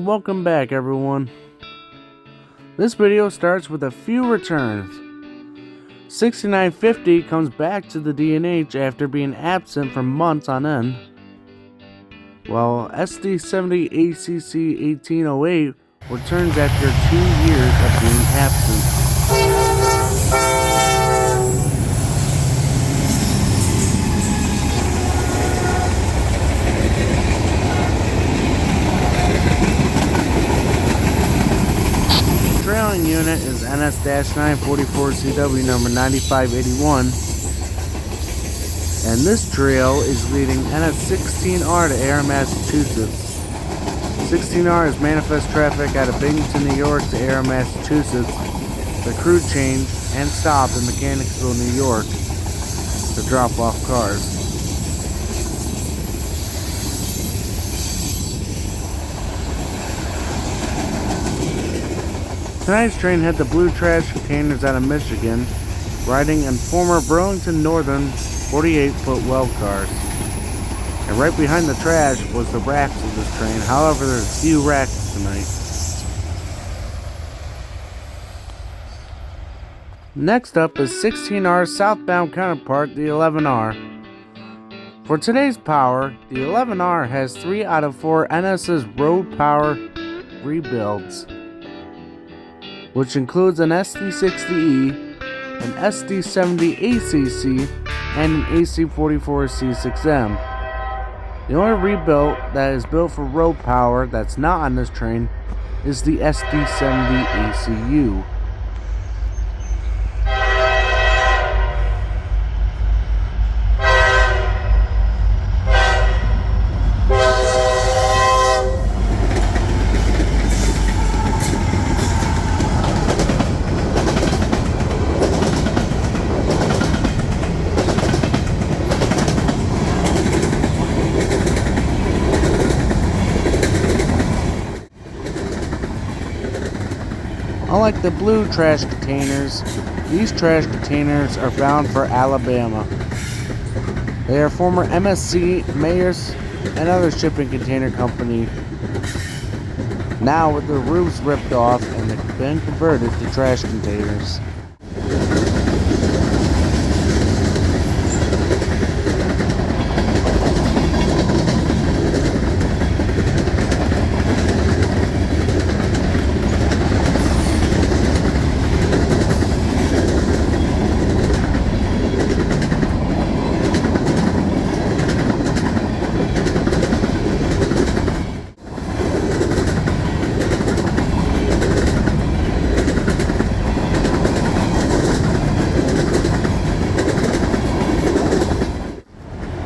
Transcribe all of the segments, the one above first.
welcome back everyone. This video starts with a few returns. 6950 comes back to the D&H after being absent for months on end, while SD70 ACC 1808 returns after 2 years of being absent. Trailing unit is NS-944CW number 9581, and this trail is leading NS-16R to Ayer, Massachusetts. 16R is manifest traffic out of Binghamton, New York to Ayer, Massachusetts. The crew changed and stopped in Mechanicsville, New York to drop off cars. Tonight's train had the blue trash containers out of Michigan, riding in former Burlington Northern 48-foot well cars. And right behind the trash was the racks of this train. However, there's few racks tonight. Next up is 16R's southbound counterpart, the 11R. For today's power, the 11R has 3 out of 4 NS's road power rebuilds, which includes an SD60E, an SD70 ACC, and an AC44C6M. The only rebuild that is built for road power that's not on this train is the SD70 ACU. Unlike the blue trash containers, these trash containers are bound for Alabama. They are former MSC, Mayors, and other shipping container company, now with their roofs ripped off and they've been converted to trash containers.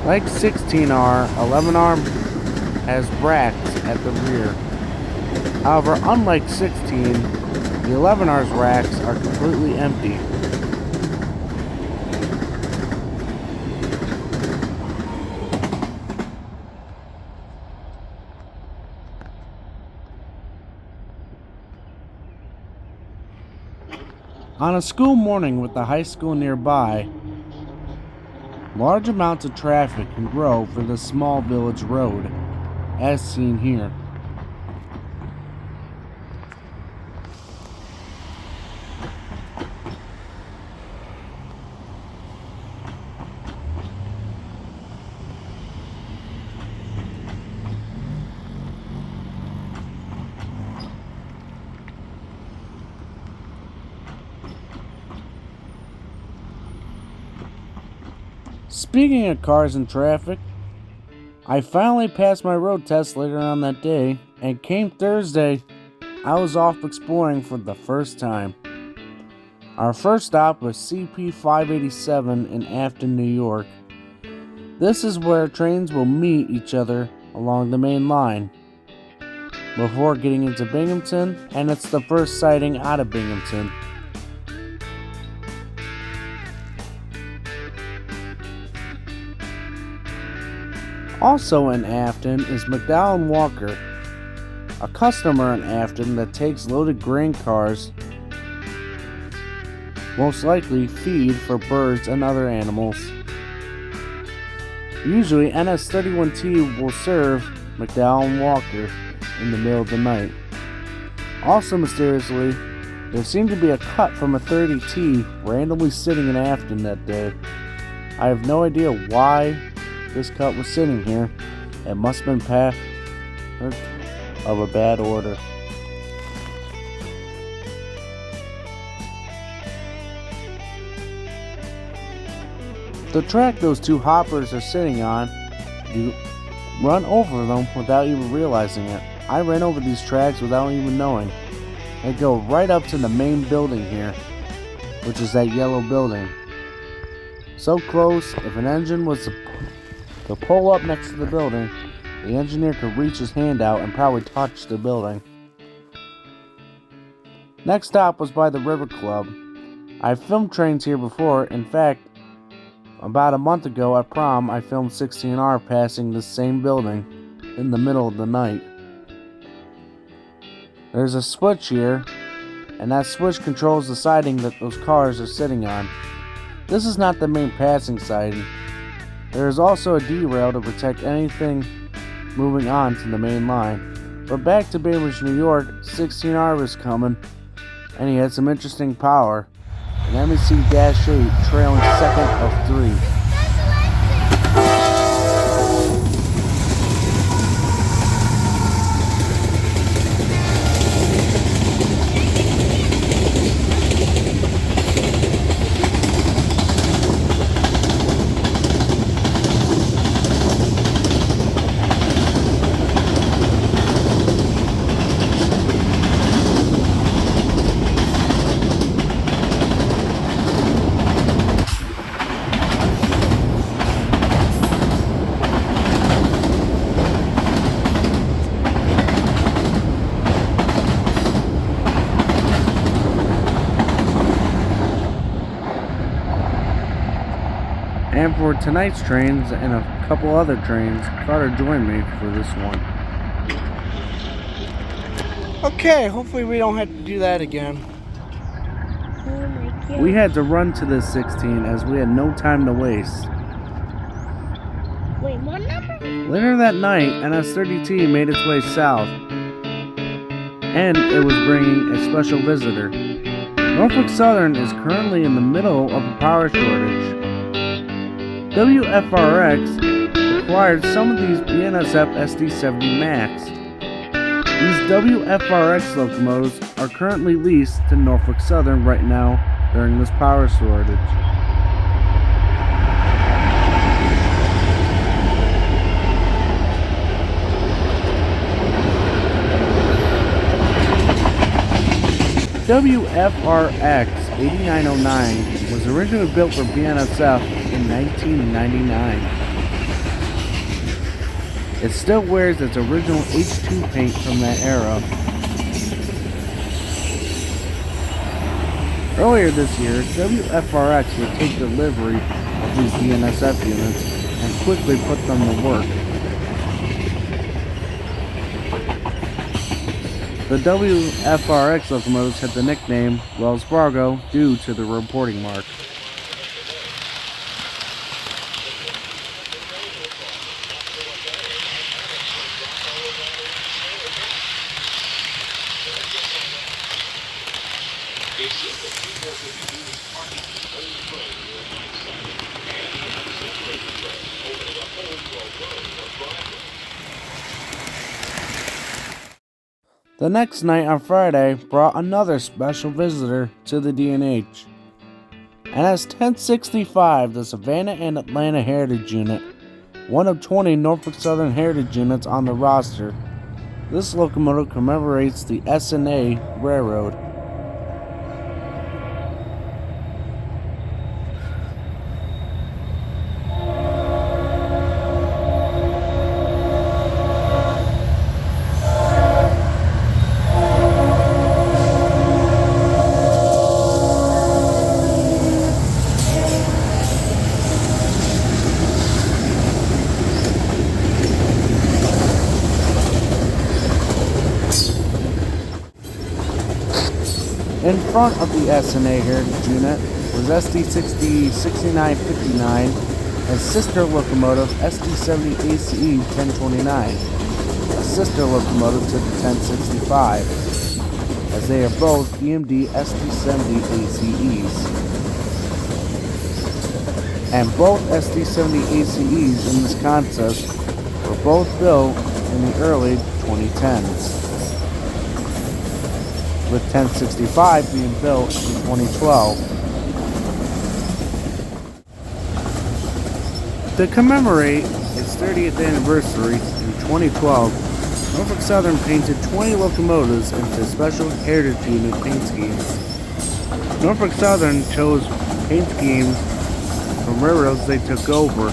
Like 16R, 11R has racks at the rear. However, unlike 16, the 11R's racks are completely empty. On a school morning with the high school nearby, large amounts of traffic can grow for this small village road, as seen here. Speaking of cars and traffic, I finally passed my road test later on that day, and came Thursday, I was off exploring for the first time. Our first stop was CP 587 in Afton, New York. This is where trains will meet each other along the main line before getting into Binghamton, and it's the first sighting out of Binghamton. Also in Afton is McDowell & Walker, a customer in Afton that takes loaded grain cars, most likely feed for birds and other animals. Usually NS31T will serve McDowell & Walker, in the middle of the night. Also mysteriously, there seemed to be a cut from a 30T randomly sitting in Afton that day. I have no idea why this cut was sitting here. It must have been part of a bad order. The track those two hoppers are sitting on, you run over them without even realizing it. I ran over these tracks without even knowing. They go right up to the main building here, which is that yellow building. So close, if an engine was to pull up next to the building, the engineer could reach his hand out and probably touch the building. Next stop was by the River Club. I've filmed trains here before. In fact, about a month ago at prom, I filmed 16R passing this same building in the middle of the night. There's a switch here, and that switch controls the siding that those cars are sitting on. This is not the main passing siding. There is also a D-rail to protect anything moving on to the main line. But back to Bainbridge, New York, 16R was coming, and he had some interesting power. An MEC-8 trailing second of 3. And for tonight's trains and a couple other trains, Carter joined me for this one. Okay, hopefully we don't have to do that again. Oh my God. We had to run to this 16 as we had no time to waste. Wait, what number? Later that night, NS30T made its way south, and it was bringing a special visitor. Norfolk Southern is currently in the middle of a power shortage. WFRX acquired some of these BNSF SD70 Max. These WFRX locomotives are currently leased to Norfolk Southern right now during this power shortage. WFRX 8909 was originally built for BNSF in 1999. It still wears its original H2 paint from that era. Earlier this year, WFRX would take delivery of these BNSF units and quickly put them to work. The WFRX locomotives had the nickname Wells Fargo due to the reporting mark. The next night on Friday brought another special visitor to the D&H. NS 1065, the Savannah and Atlanta Heritage Unit, one of 20 Norfolk Southern Heritage Units on the roster. This locomotive commemorates the S&A Railroad. In front of the S&A Heritage Unit was SD60 6959 and sister locomotive SD70 ACE 1029. a sister locomotive to the 1065, as they are both EMD SD70 ACEs. And both SD70 ACEs in this contest were both built in the early 2010s, with 1065 being built in 2012. To commemorate its 30th anniversary in 2012, Norfolk Southern painted 20 locomotives into special Heritage Unit paint schemes. Norfolk Southern chose paint schemes from railroads they took over,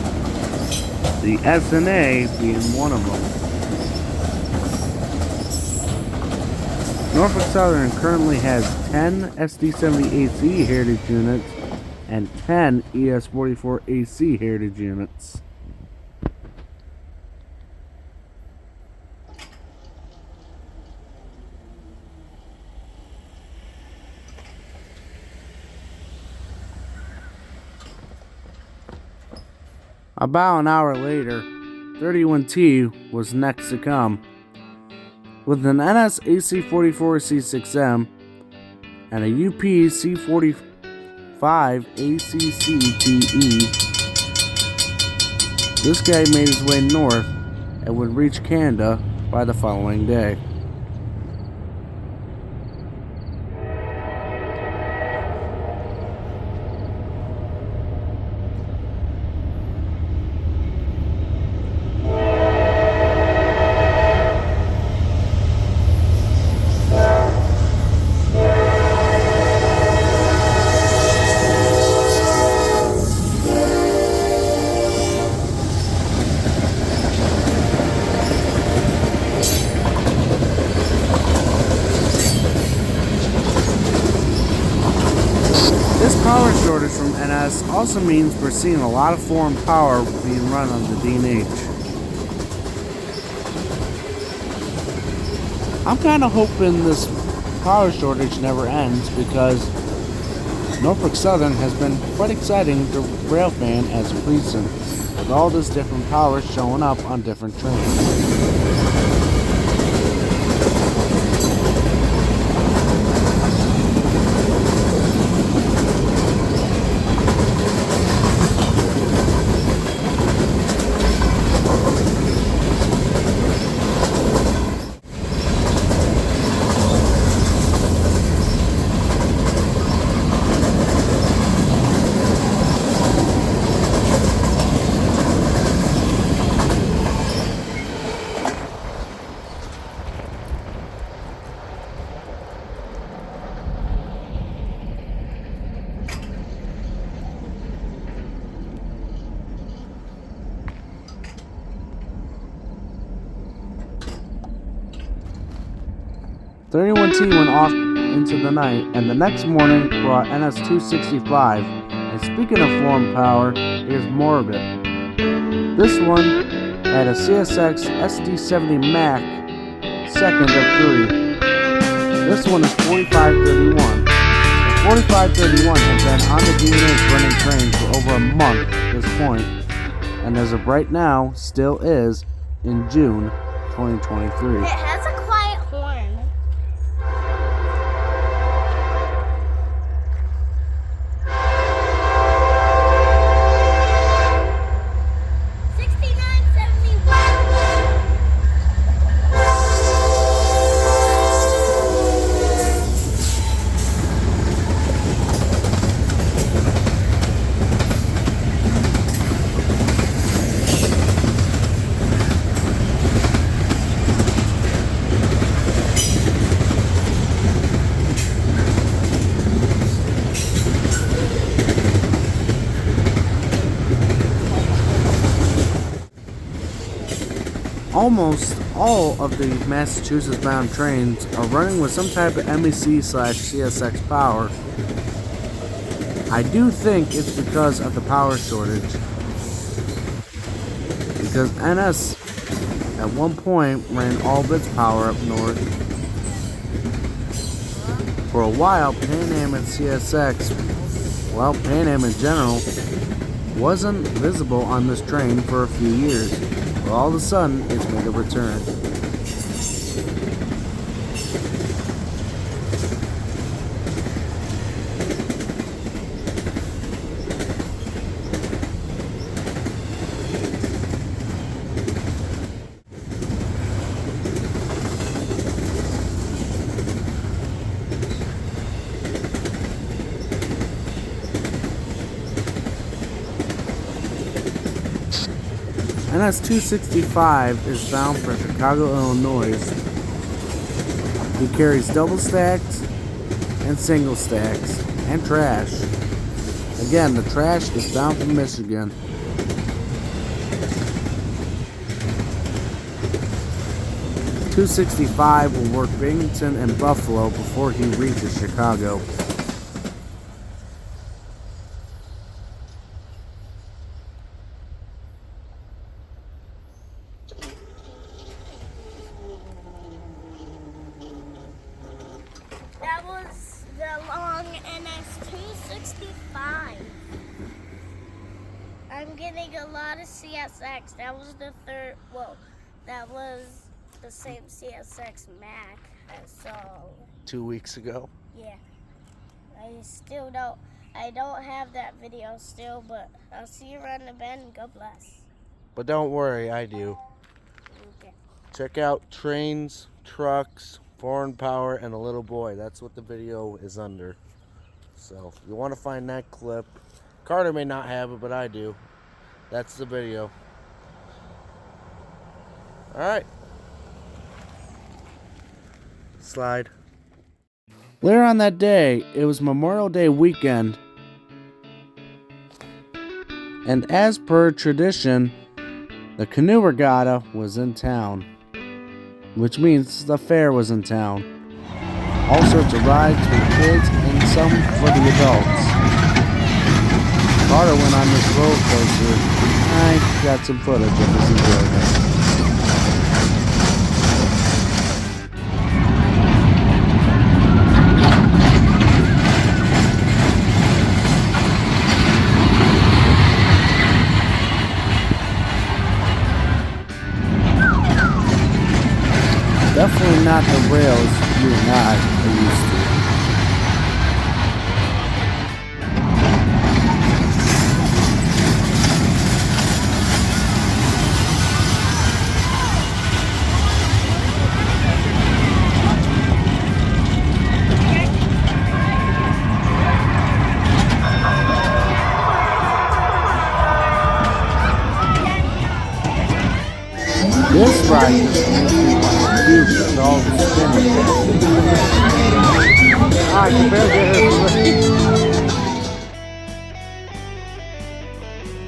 the SNA being one of them. Norfolk Southern currently has 10 SD70AC Heritage Units and 10 ES44AC Heritage Units. About an hour later, 31T was next to come, with an NS AC44C6M and a UP C45 ACCTE. This guy made his way north and would reach Canada by the following day. This power shortage from NS also means we're seeing a lot of foreign power being run on the D&H. I'm kind of hoping this power shortage never ends, because Norfolk Southern has been quite exciting to railfan as of recent, with all this different power showing up on different trains. "31T went off into the night, and the next morning brought NS 265. And speaking of foreign power, here's more of it. This one had a CSX SD70 Mac, second of 3. This one is 4531. The 4531 had been on the D&H running trains for over a month at this point, and as of right now, still is in June 2023. It has a quiet horn. Almost all of the Massachusetts-bound trains are running with some type of MEC/CSX power. I do think it's because of the power shortage, because NS at one point ran all of its power up north. For a while, Pan Am and CSX, well, Pan Am in general, wasn't visible on this train for a few years. But all of a sudden, it's made a return. NS-265 is bound for Chicago, Illinois. He carries double stacks and single stacks and trash. Again, the trash is bound for Michigan. .265 will work Binghamton and Buffalo before he reaches Chicago. That was the long NS-265. I'm getting a lot of CSX. That was the third, well, that was the same CSX Mac I saw 2 weeks ago. Yeah. I don't have that video still, but I'll see you around the bend and God bless. But don't worry, I do. Okay. Check out trains, trucks, foreign power, and a little boy. That's what the video is under. So if you want to find that clip, Carter may not have it, but I do. That's the video. Alright. Slide. Later on that day, it was Memorial Day weekend. And as per tradition, the canoe regatta was in town, which means the fair was in town. All sorts of rides for the kids and some for the adults. Carter went on this roller coaster. I got some footage of his enjoyment. Definitely not the rails you and I are used to. This ride just makes me want to puke with all the spinning.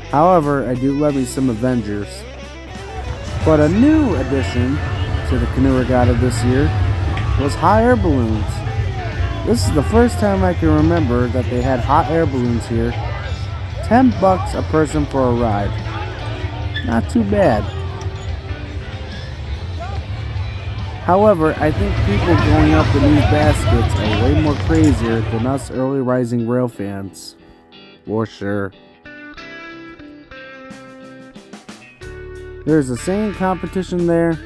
However, I do love me some Avengers. But a new addition to the canoe regatta this year was hot air balloons. This is the first time I can remember that they had hot air balloons here. $10 a person for a ride. Not too bad. However, I think people going up in these baskets are way more crazier than us early rising rail fans. For sure. There's a singing competition there,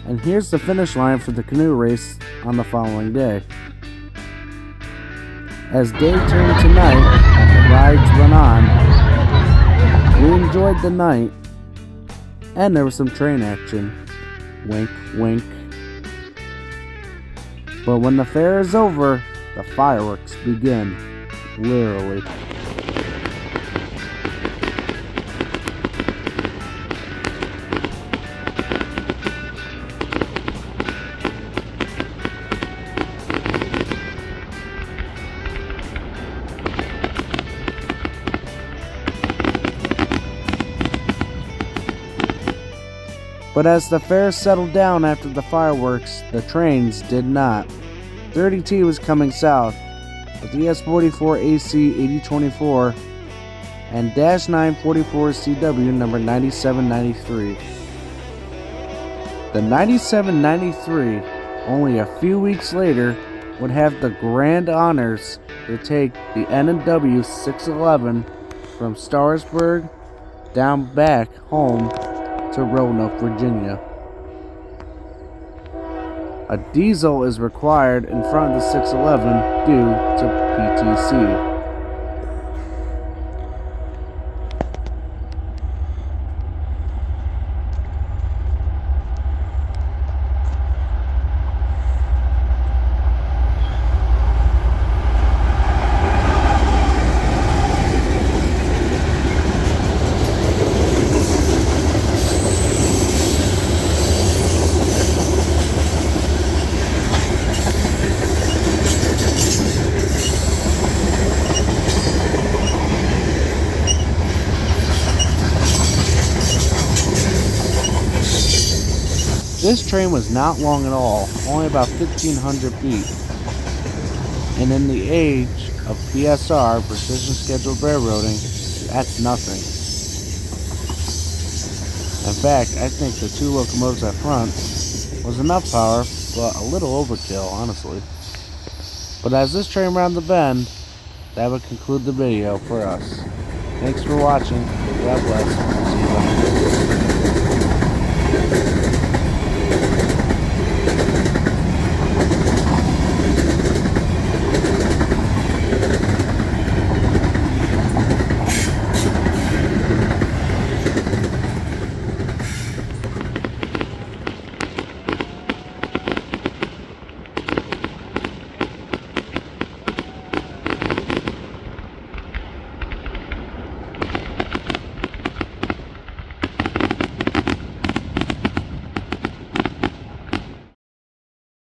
and here's the finish line for the canoe race on the following day. As day turned to night and the rides went on, we enjoyed the night, and there was some train action. Wink, wink. But when the fair is over, the fireworks begin. Literally. But as the fair settled down after the fireworks, the trains did not. 30T was coming south with ES44 AC 8024 and Dash 944 CW number 9793. The 9793, only a few weeks later, would have the grand honors to take the N&W 611 from Starsburg down back home to Roanoke, Virginia. A diesel is required in front of the 611 due to PTC. This train was not long at all, only about 1,500 feet. And in the age of PSR, precision scheduled railroading, that's nothing. In fact, I think the 2 locomotives at front was enough power, but a little overkill, honestly. But as this train rounded the bend, that would conclude the video for us. Thanks for watching. God bless. See you later.